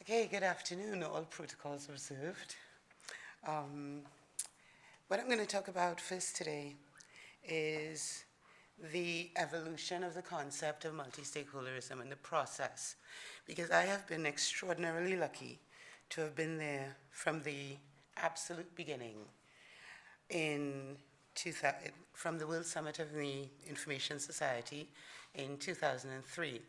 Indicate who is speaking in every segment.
Speaker 1: Okay, good afternoon, all protocols observed. Um, what I'm going to talk about first today is the evolution of the concept of multi-stakeholderism and the process, because I have been extraordinarily lucky to have been there from the absolute beginning in 2000, from the World Summit of the Information Society in 2003,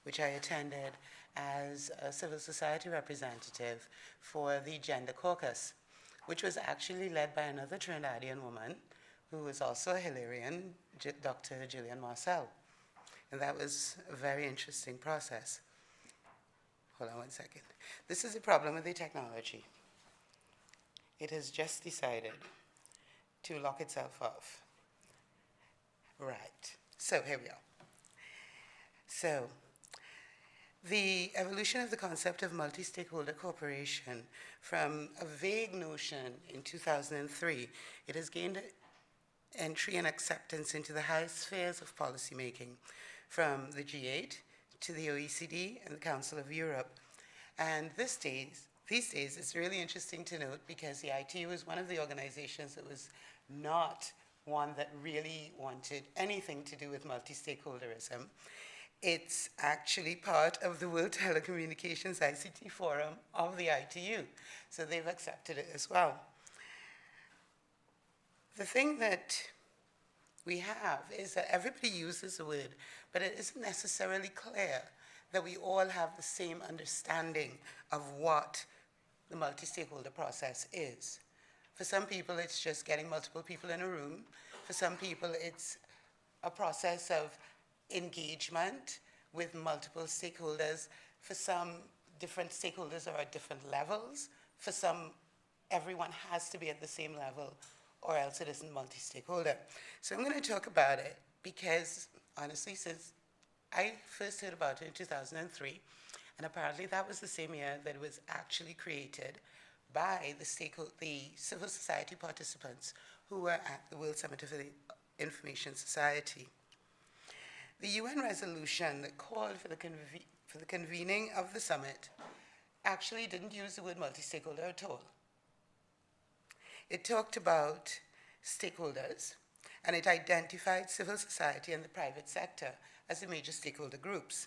Speaker 1: which I attended as a civil society representative for the Gender Caucus, which was actually led by another Trinidadian woman who was also a Hillarian, Dr. Jacqueline Morris. And that was a very interesting process. Hold on one second. This is a problem with the technology. It has just decided to lock itself off. Right. So here we are. So the evolution of the concept of multi-stakeholder cooperation from a vague notion in 2003, it has gained entry and acceptance into the highest spheres of policymaking, from the G8 to the OECD and the Council of Europe. And these days, it's really interesting to note because the ITU is one of the organizations that was not one that really wanted anything to do with multi-stakeholderism. It's actually part of the World Telecommunications ICT Forum of the ITU, so they've accepted it as well. The thing that we have is that everybody uses the word, but it isn't necessarily clear that we all have the same understanding of what the multi-stakeholder process is. For some people, it's just getting multiple people in a room. For some people, it's a process of engagement with multiple stakeholders. For some, different stakeholders are at different levels. For some, everyone has to be at the same level, or else it isn't multi-stakeholder. So I'm going to talk about it because, honestly, since I first heard about it in 2003, and apparently that was the same year that it was actually created by the civil society participants who were at the World Summit of the Information Society. The UN resolution that called for the convening of the summit actually didn't use the word multi-stakeholder at all. It talked about stakeholders, and it identified civil society and the private sector as the major stakeholder groups.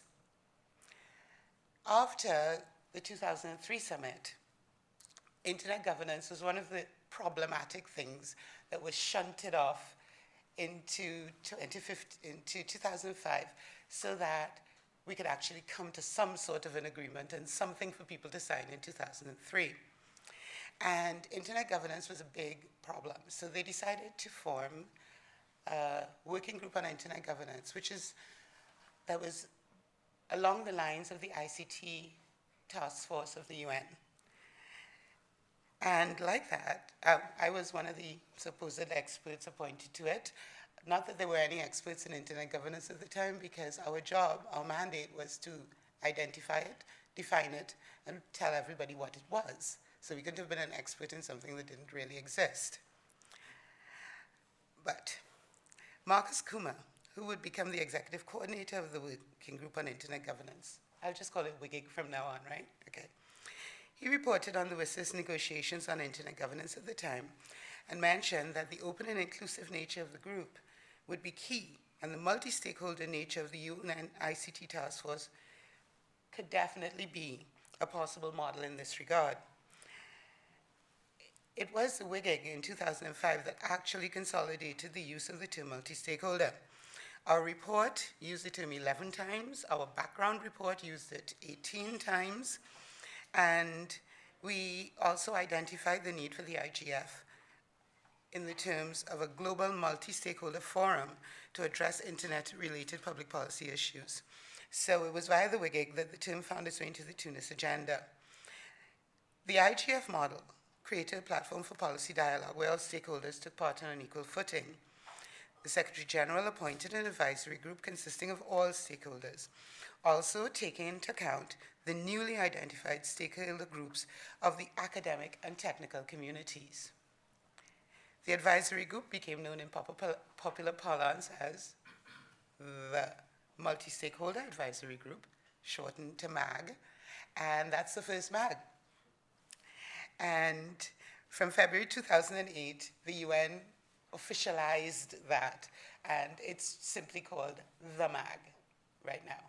Speaker 1: After the 2003 summit, internet governance was one of the problematic things that was shunted off into 2005 so that we could actually come to some sort of an agreement and something for people to sign in 2003. And internet governance was a big problem. So they decided to form a working group on internet governance, that was along the lines of the ICT task force of the UN. And like that, I was one of the supposed experts appointed to it. Not that there were any experts in internet governance at the time, because our job, our mandate was to identify it, define it, and tell everybody what it was. So we couldn't have been an expert in something that didn't really exist. But Marcus Kuma, who would become the executive coordinator of the Working Group on Internet Governance, I'll just call it WIGIG from now on, right? Okay. He reported on the WSIS negotiations on internet governance at the time and mentioned that the open and inclusive nature of the group would be key, and the multi-stakeholder nature of the UN ICT task force could definitely be a possible model in this regard. It was the WIGIG in 2005 that actually consolidated the use of the term multi-stakeholder. Our report used the term 11 times, our background report used it 18 times, and we also identified the need for the IGF in the terms of a global multi-stakeholder forum to address internet-related public policy issues. So it was via the WIGIG that the term found its way into the Tunis agenda. The IGF model created a platform for policy dialogue where all stakeholders took part on an equal footing. The Secretary General appointed an advisory group consisting of all stakeholders, also taking into account the newly identified stakeholder groups of the academic and technical communities. The advisory group became known in popular parlance as the Multi-Stakeholder Advisory Group, shortened to MAG, and that's the first MAG. And from February 2008, the UN officialized that, and it's simply called the MAG right now.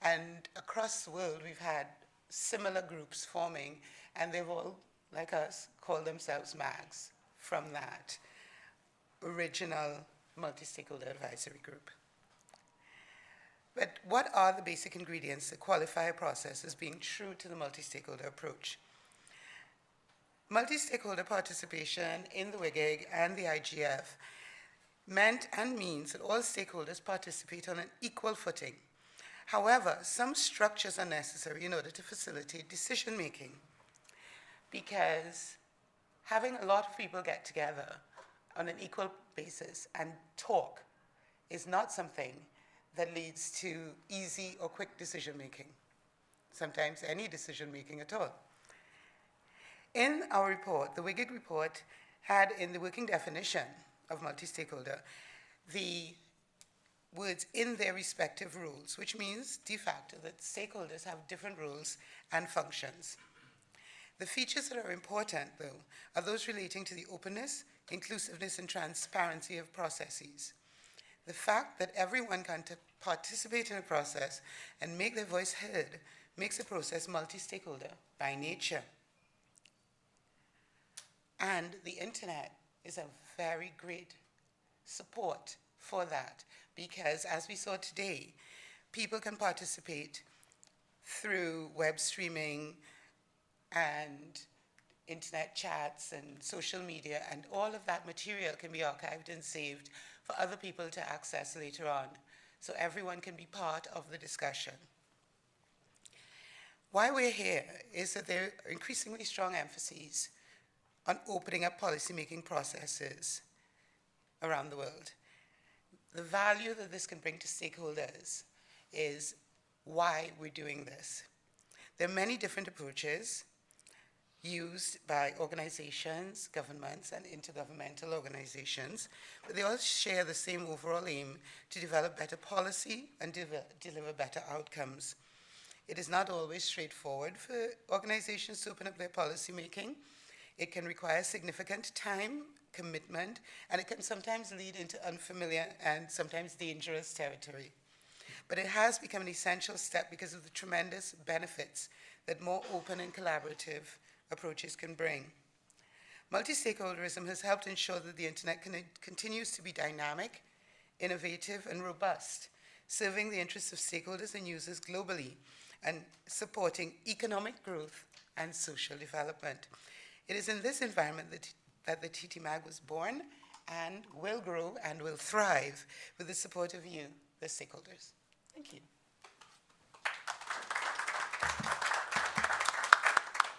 Speaker 1: And across the world, we've had similar groups forming, and they've all, like us, called themselves MAGs from that original multi-stakeholder advisory group. But what are the basic ingredients that qualify a process as being true to the multi-stakeholder approach? Multi-stakeholder participation in the WGIG and the IGF meant and means that all stakeholders participate on an equal footing. However, some structures are necessary in order to facilitate decision-making, because having a lot of people get together on an equal basis and talk is not something that leads to easy or quick decision-making, sometimes any decision-making at all. In our report, the WGIG report had in the working definition of multi-stakeholder the words "in their respective roles," which means de facto that stakeholders have different roles and functions. The features that are important, though, are those relating to the openness, inclusiveness, and transparency of processes. The fact that everyone can participate in a process and make their voice heard makes a process multi-stakeholder by nature. And the internet is a very great support for that, because as we saw today, people can participate through web streaming and internet chats and social media, and all of that material can be archived and saved for other people to access later on, so everyone can be part of the discussion. Why we're here is that there are increasingly strong emphases on opening up policymaking processes around the world. The value that this can bring to stakeholders is why we're doing this. There are many different approaches used by organizations, governments, and intergovernmental organizations, but they all share the same overall aim to develop better policy and deliver better outcomes. It is not always straightforward for organizations to open up their policy making. It can require significant time, commitment, and it can sometimes lead into unfamiliar and sometimes dangerous territory. But it has become an essential step because of the tremendous benefits that more open and collaborative approaches can bring. Multi-stakeholderism has helped ensure that the internet continues to be dynamic, innovative, and robust, serving the interests of stakeholders and users globally and supporting economic growth and social development. It is in this environment that the TTMAG was born and will grow and will thrive with the support of you, the stakeholders. Thank you.